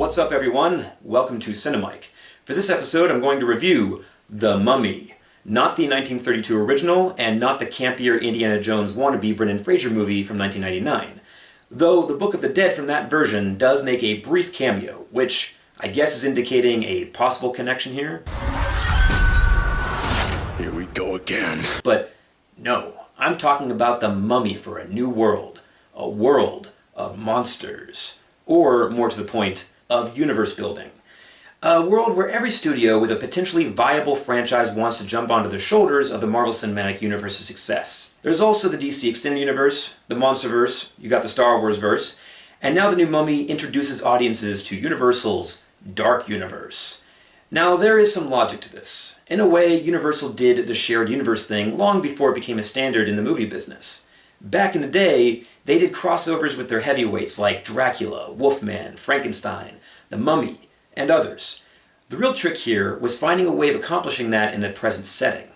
What's up everyone? Welcome to CineMike. For this episode I'm going to review The Mummy. Not the 1932 original, and not the campier Indiana Jones wannabe Brendan Fraser movie from 1999. Though the Book of the Dead from that version does make a brief cameo, which I guess is indicating a possible connection here. Here we go again. But no, I'm talking about The Mummy for a New World. A world of monsters. Or, more to the point, of universe building. A world where every studio with a potentially viable franchise wants to jump onto the shoulders of the Marvel Cinematic Universe's success. There's also the DC Extended Universe, the Monsterverse, you got the Star Wars verse, and now the new Mummy introduces audiences to Universal's Dark Universe. Now there is some logic to this. In a way, Universal did the shared universe thing long before it became a standard in the movie business. Back in the day, they did crossovers with their heavyweights like Dracula, Wolfman, Frankenstein, the Mummy, and others. The real trick here was finding a way of accomplishing that in the present setting.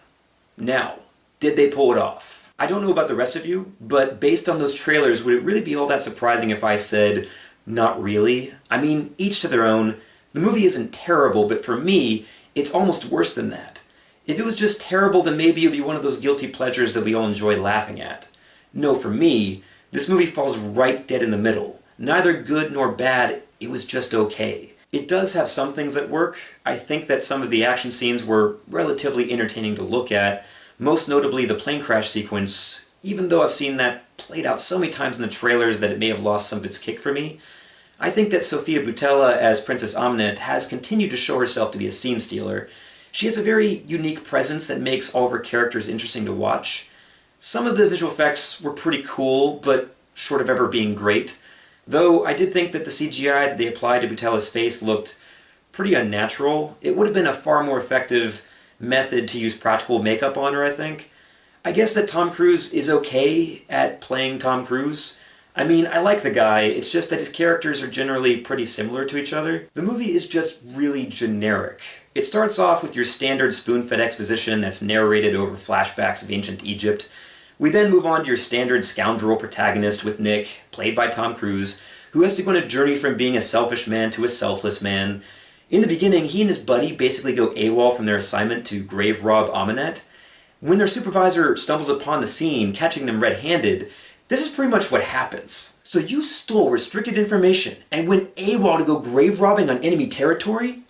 Now, did they pull it off? I don't know about the rest of you, but based on those trailers, would it really be all that surprising if I said, not really? I mean, each to their own. The movie isn't terrible, but for me, it's almost worse than that. If it was just terrible, then maybe it would be one of those guilty pleasures that we all enjoy laughing at. No, for me, this movie falls right dead in the middle. Neither good nor bad, it was just okay. It does have some things that work. I think that some of the action scenes were relatively entertaining to look at, most notably the plane crash sequence, even though I've seen that played out so many times in the trailers that it may have lost some of its kick for me. I think that Sofia Boutella as Princess Ahmenet has continued to show herself to be a scene stealer. She has a very unique presence that makes all of her characters interesting to watch. Some of the visual effects were pretty cool, but short of ever being great. Though I did think that the CGI that they applied to Boutella's face looked pretty unnatural. It would have been a far more effective method to use practical makeup on her, I think. I guess that Tom Cruise is okay at playing Tom Cruise. I mean, I like the guy, it's just that his characters are generally pretty similar to each other. The movie is just really generic. It starts off with your standard spoon-fed exposition that's narrated over flashbacks of ancient Egypt. We then move on to your standard scoundrel protagonist with Nick, played by Tom Cruise, who has to go on a journey from being a selfish man to a selfless man. In the beginning, he and his buddy basically go AWOL from their assignment to grave rob Ahmenet. When their supervisor stumbles upon the scene, catching them red-handed, this is pretty much what happens. So you stole restricted information and went AWOL to go grave robbing on enemy territory?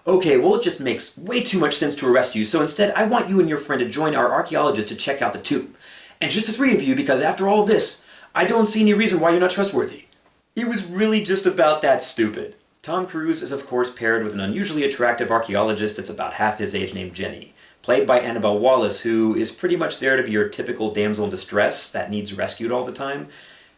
Okay, well it just makes way too much sense to arrest you, so instead I want you and your friend to join our archaeologist to check out the tomb. And just the three of you, because after all this, I don't see any reason why you're not trustworthy. It was really just about that stupid. Tom Cruise is of course paired with an unusually attractive archaeologist that's about half his age named Jenny, played by Annabelle Wallis, who is pretty much there to be your typical damsel in distress that needs rescued all the time.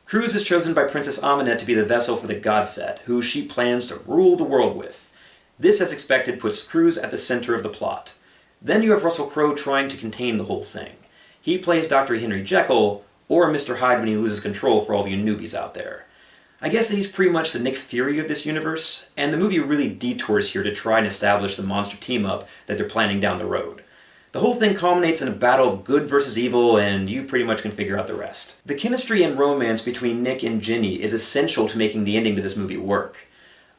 Cruise is chosen by Princess Ahmenet to be the vessel for the god set, who she plans to rule the world with. This, as expected, puts Cruise at the center of the plot. Then you have Russell Crowe trying to contain the whole thing. He plays Dr. Henry Jekyll, or Mr. Hyde when he loses control for all of you newbies out there. I guess that he's pretty much the Nick Fury of this universe, and the movie really detours here to try and establish the monster team-up that they're planning down the road. The whole thing culminates in a battle of good versus evil, and you pretty much can figure out the rest. The chemistry and romance between Nick and Ginny is essential to making the ending to this movie work.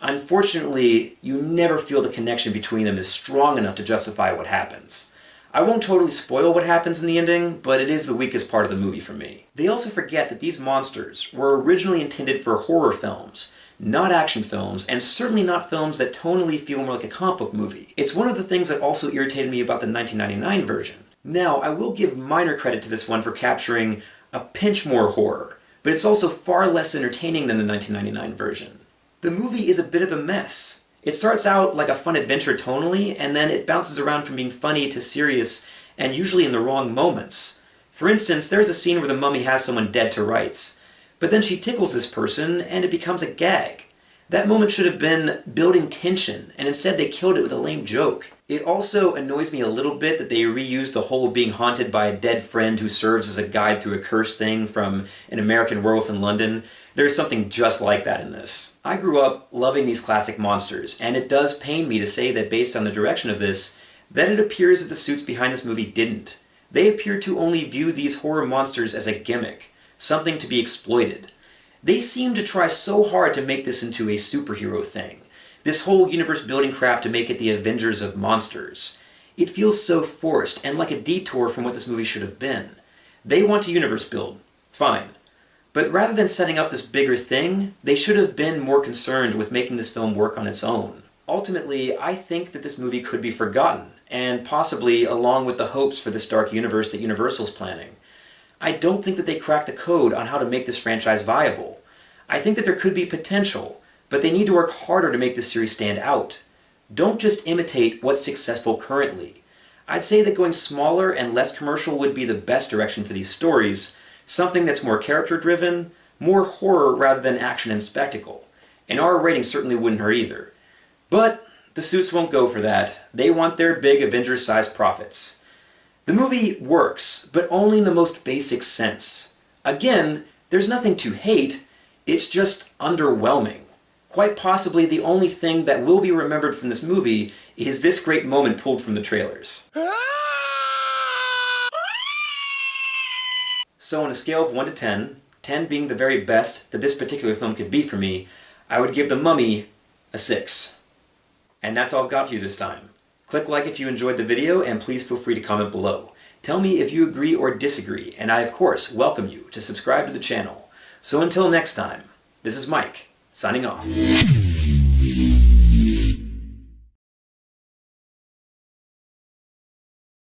Unfortunately, you never feel the connection between them is strong enough to justify what happens. I won't totally spoil what happens in the ending, but it is the weakest part of the movie for me. They also forget that these monsters were originally intended for horror films, not action films, and certainly not films that tonally feel more like a comic book movie. It's one of the things that also irritated me about the 1999 version. Now, I will give minor credit to this one for capturing a pinch more horror, but it's also far less entertaining than the 1999 version. The movie is a bit of a mess. It starts out like a fun adventure tonally, and then it bounces around from being funny to serious, and usually in the wrong moments. For instance, there's a scene where the mummy has someone dead to rights, but then she tickles this person, and it becomes a gag. That moment should have been building tension, and instead they killed it with a lame joke. It also annoys me a little bit that they reused the whole being haunted by a dead friend who serves as a guide through a cursed thing from An American Werewolf in London. There's something just like that in this. I grew up loving these classic monsters, and it does pain me to say that based on the direction of this, that it appears that the suits behind this movie didn't. They appear to only view these horror monsters as a gimmick, something to be exploited. They seem to try so hard to make this into a superhero thing, This whole universe building crap to make it the Avengers of monsters. It feels so forced and like a detour from what this movie should have been. They want to universe build. Fine. But rather than setting up this bigger thing, they should have been more concerned with making this film work on its own. Ultimately, I think that this movie could be forgotten, and possibly along with the hopes for this dark universe that Universal's planning. I don't think that they cracked the code on how to make this franchise viable. I think that there could be potential, but they need to work harder to make this series stand out. Don't just imitate what's successful currently. I'd say that going smaller and less commercial would be the best direction for these stories, something that's more character-driven, more horror rather than action and spectacle. An R rating certainly wouldn't hurt either. But the suits won't go for that. They want their big Avengers-sized profits. The movie works, but only in the most basic sense. Again, there's nothing to hate, it's just underwhelming. Quite possibly the only thing that will be remembered from this movie is this great moment pulled from the trailers. So on a scale of 1 to 10, 10 being the very best that this particular film could be for me, I would give The Mummy a 6. And that's all I've got for you this time. Click like if you enjoyed the video, and please feel free to comment below. Tell me if you agree or disagree, and I of course welcome you to subscribe to the channel. So until next time, this is Mike, signing off.